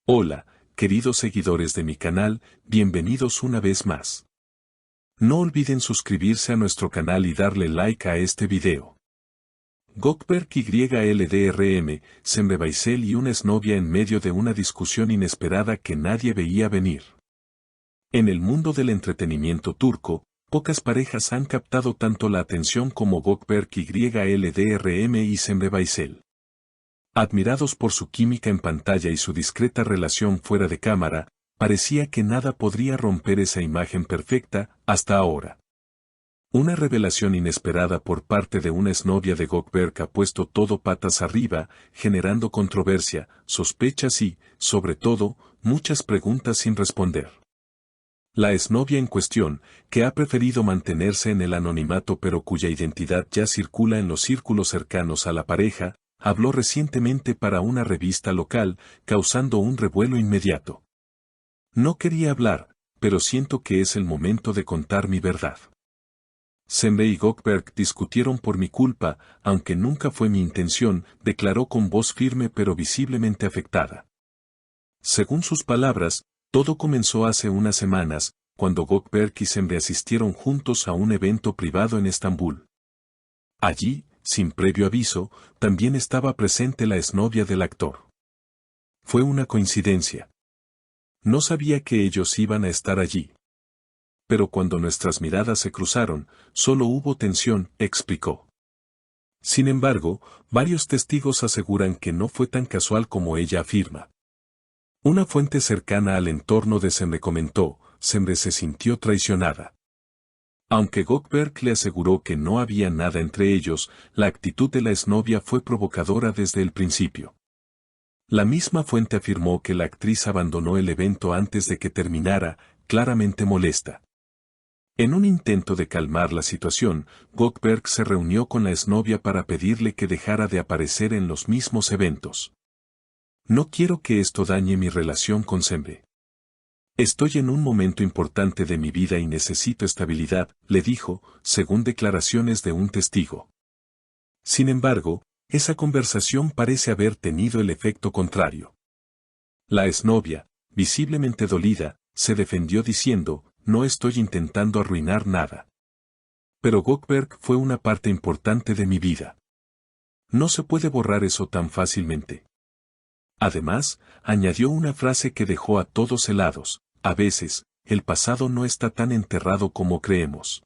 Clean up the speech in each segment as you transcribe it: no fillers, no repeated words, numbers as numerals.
Hola, queridos seguidores de mi canal, bienvenidos una vez más. No olviden suscribirse a nuestro canal y darle like a este video. Gökberk YLDRM, Semre Baysel y una exnovia en medio de una discusión inesperada que nadie veía venir. En el mundo del entretenimiento turco, pocas parejas han captado tanto la atención como Gökberk YLDRM y Semre Baysel. Admirados por su química en pantalla y su discreta relación fuera de cámara, parecía que nada podría romper esa imagen perfecta, hasta ahora. Una revelación inesperada por parte de una exnovia de Gökberk ha puesto todo patas arriba, generando controversia, sospechas y, sobre todo, muchas preguntas sin responder. La exnovia en cuestión, que ha preferido mantenerse en el anonimato pero cuya identidad ya circula en los círculos cercanos a la pareja, habló recientemente para una revista local, causando un revuelo inmediato. No quería hablar, pero siento que es el momento de contar mi verdad. Semre y Gökberk discutieron por mi culpa, aunque nunca fue mi intención, declaró con voz firme pero visiblemente afectada. Según sus palabras, todo comenzó hace unas semanas, cuando Gökberk y Semre asistieron juntos a un evento privado en Estambul. Allí, sin previo aviso, también estaba presente la exnovia del actor. Fue una coincidencia. No sabía que ellos iban a estar allí. Pero cuando nuestras miradas se cruzaron, solo hubo tensión, explicó. Sin embargo, varios testigos aseguran que no fue tan casual como ella afirma. Una fuente cercana al entorno de Semre comentó, Semre se sintió traicionada. Aunque Gökberk le aseguró que no había nada entre ellos, la actitud de la exnovia fue provocadora desde el principio. La misma fuente afirmó que la actriz abandonó el evento antes de que terminara, claramente molesta. En un intento de calmar la situación, Gökberk se reunió con la exnovia para pedirle que dejara de aparecer en los mismos eventos. No quiero que esto dañe mi relación con Semre. Estoy en un momento importante de mi vida y necesito estabilidad, le dijo, según declaraciones de un testigo. Sin embargo, esa conversación parece haber tenido el efecto contrario. La exnovia, visiblemente dolida, se defendió diciendo, no estoy intentando arruinar nada. Pero Gökberk fue una parte importante de mi vida. No se puede borrar eso tan fácilmente. Además, añadió una frase que dejó a todos helados. A veces, el pasado no está tan enterrado como creemos.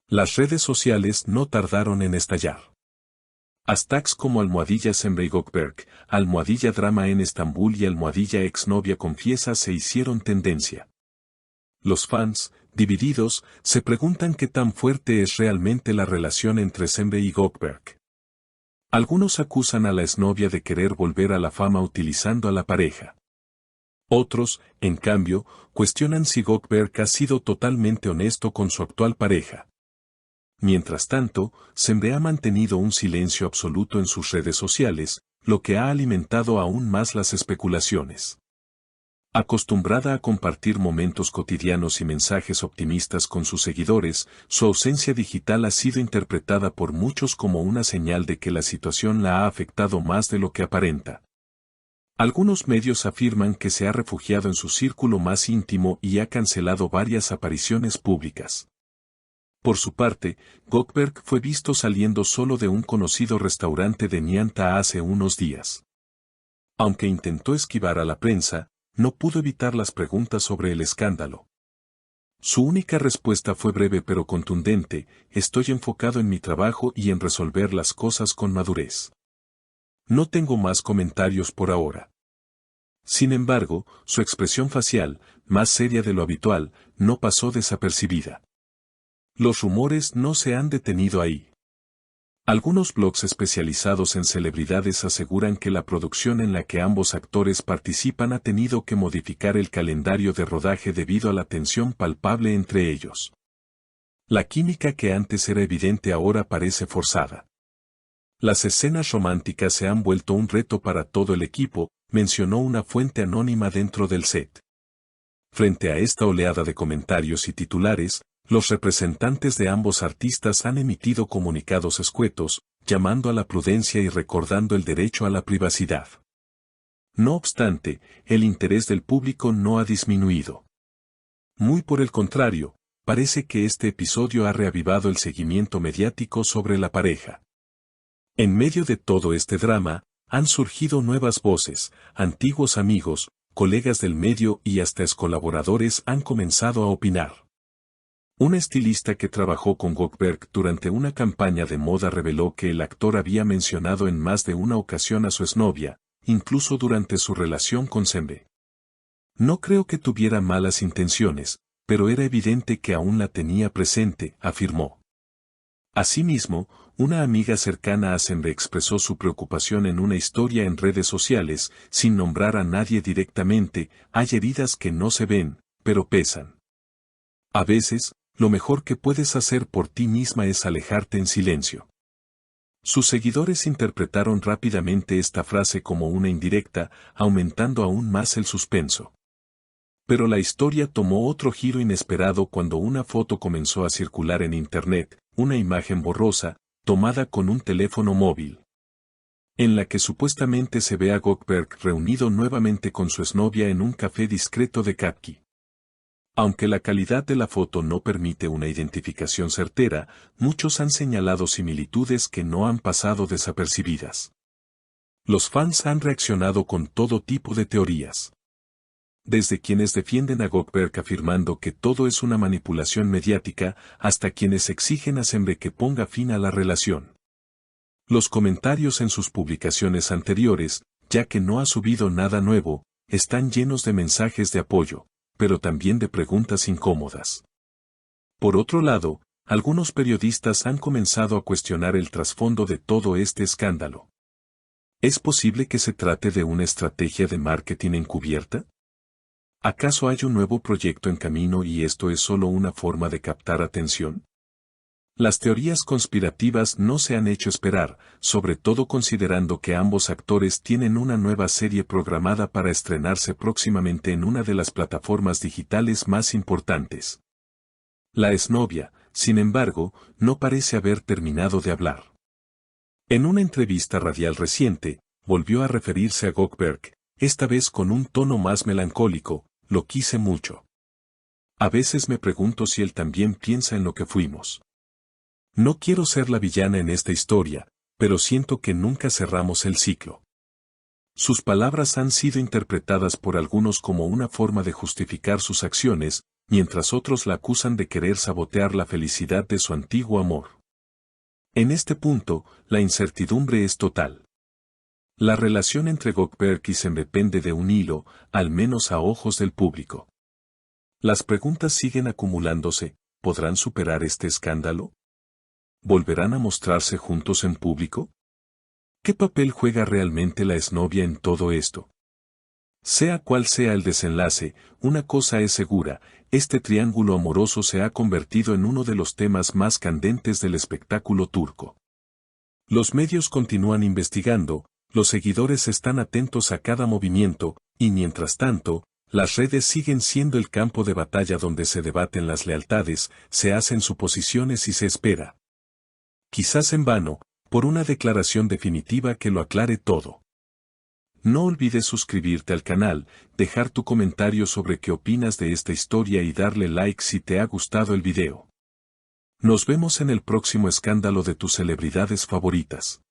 Las redes sociales no tardaron en estallar. Hashtags como @Semre y Gökberk, @drama en Estambul y @exnovia confiesa se hicieron tendencia. Los fans, divididos, se preguntan qué tan fuerte es realmente la relación entre Semre y Gökberk. Algunos acusan a la exnovia de querer volver a la fama utilizando a la pareja. Otros, en cambio, cuestionan si Gökberk ha sido totalmente honesto con su actual pareja. Mientras tanto, Semre ha mantenido un silencio absoluto en sus redes sociales, lo que ha alimentado aún más las especulaciones. Acostumbrada a compartir momentos cotidianos y mensajes optimistas con sus seguidores, su ausencia digital ha sido interpretada por muchos como una señal de que la situación la ha afectado más de lo que aparenta. Algunos medios afirman que se ha refugiado en su círculo más íntimo y ha cancelado varias apariciones públicas. Por su parte, Gökberk fue visto saliendo solo de un conocido restaurante de Nianta hace unos días. Aunque intentó esquivar a la prensa, no pudo evitar las preguntas sobre el escándalo. Su única respuesta fue breve pero contundente, estoy enfocado en mi trabajo y en resolver las cosas con madurez. No tengo más comentarios por ahora. Sin embargo, su expresión facial, más seria de lo habitual, no pasó desapercibida. Los rumores no se han detenido ahí. Algunos blogs especializados en celebridades aseguran que la producción en la que ambos actores participan ha tenido que modificar el calendario de rodaje debido a la tensión palpable entre ellos. La química que antes era evidente ahora parece forzada. Las escenas románticas se han vuelto un reto para todo el equipo, mencionó una fuente anónima dentro del set. Frente a esta oleada de comentarios y titulares, los representantes de ambos artistas han emitido comunicados escuetos, llamando a la prudencia y recordando el derecho a la privacidad. No obstante, el interés del público no ha disminuido. Muy por el contrario, parece que este episodio ha reavivado el seguimiento mediático sobre la pareja. En medio de todo este drama, han surgido nuevas voces, antiguos amigos, colegas del medio y hasta excolaboradores han comenzado a opinar. Un estilista que trabajó con Goldberg durante una campaña de moda reveló que el actor había mencionado en más de una ocasión a su exnovia, incluso durante su relación con Sembe. No creo que tuviera malas intenciones, pero era evidente que aún la tenía presente, afirmó. Asimismo, una amiga cercana a Sembe expresó su preocupación en una historia en redes sociales, sin nombrar a nadie directamente. Hay heridas que no se ven, pero pesan. A veces, lo mejor que puedes hacer por ti misma es alejarte en silencio. Sus seguidores interpretaron rápidamente esta frase como una indirecta, aumentando aún más el suspenso. Pero la historia tomó otro giro inesperado cuando una foto comenzó a circular en Internet, una imagen borrosa, tomada con un teléfono móvil, en la que supuestamente se ve a Goldberg reunido nuevamente con su exnovia en un café discreto de Kapki. Aunque la calidad de la foto no permite una identificación certera, muchos han señalado similitudes que no han pasado desapercibidas. Los fans han reaccionado con todo tipo de teorías. Desde quienes defienden a Goldberg afirmando que todo es una manipulación mediática, hasta quienes exigen a Sembe que ponga fin a la relación. Los comentarios en sus publicaciones anteriores, ya que no ha subido nada nuevo, están llenos de mensajes de apoyo, pero también de preguntas incómodas. Por otro lado, algunos periodistas han comenzado a cuestionar el trasfondo de todo este escándalo. ¿Es posible que se trate de una estrategia de marketing encubierta? ¿Acaso hay un nuevo proyecto en camino y esto es solo una forma de captar atención? Las teorías conspirativas no se han hecho esperar, sobre todo considerando que ambos actores tienen una nueva serie programada para estrenarse próximamente en una de las plataformas digitales más importantes. La exnovia, sin embargo, no parece haber terminado de hablar. En una entrevista radial reciente, volvió a referirse a Goldberg, esta vez con un tono más melancólico: lo quise mucho. A veces me pregunto si él también piensa en lo que fuimos. No quiero ser la villana en esta historia, pero siento que nunca cerramos el ciclo. Sus palabras han sido interpretadas por algunos como una forma de justificar sus acciones, mientras otros la acusan de querer sabotear la felicidad de su antiguo amor. En este punto, la incertidumbre es total. La relación entre Goldberg y Sembe pende de un hilo, al menos a ojos del público. Las preguntas siguen acumulándose: ¿podrán superar este escándalo? ¿Volverán a mostrarse juntos en público? ¿Qué papel juega realmente la exnovia en todo esto? Sea cual sea el desenlace, una cosa es segura: este triángulo amoroso se ha convertido en uno de los temas más candentes del espectáculo turco. Los medios continúan investigando, los seguidores están atentos a cada movimiento, y mientras tanto, las redes siguen siendo el campo de batalla donde se debaten las lealtades, se hacen suposiciones y se espera, quizás en vano, por una declaración definitiva que lo aclare todo. No olvides suscribirte al canal, dejar tu comentario sobre qué opinas de esta historia y darle like si te ha gustado el video. Nos vemos en el próximo escándalo de tus celebridades favoritas.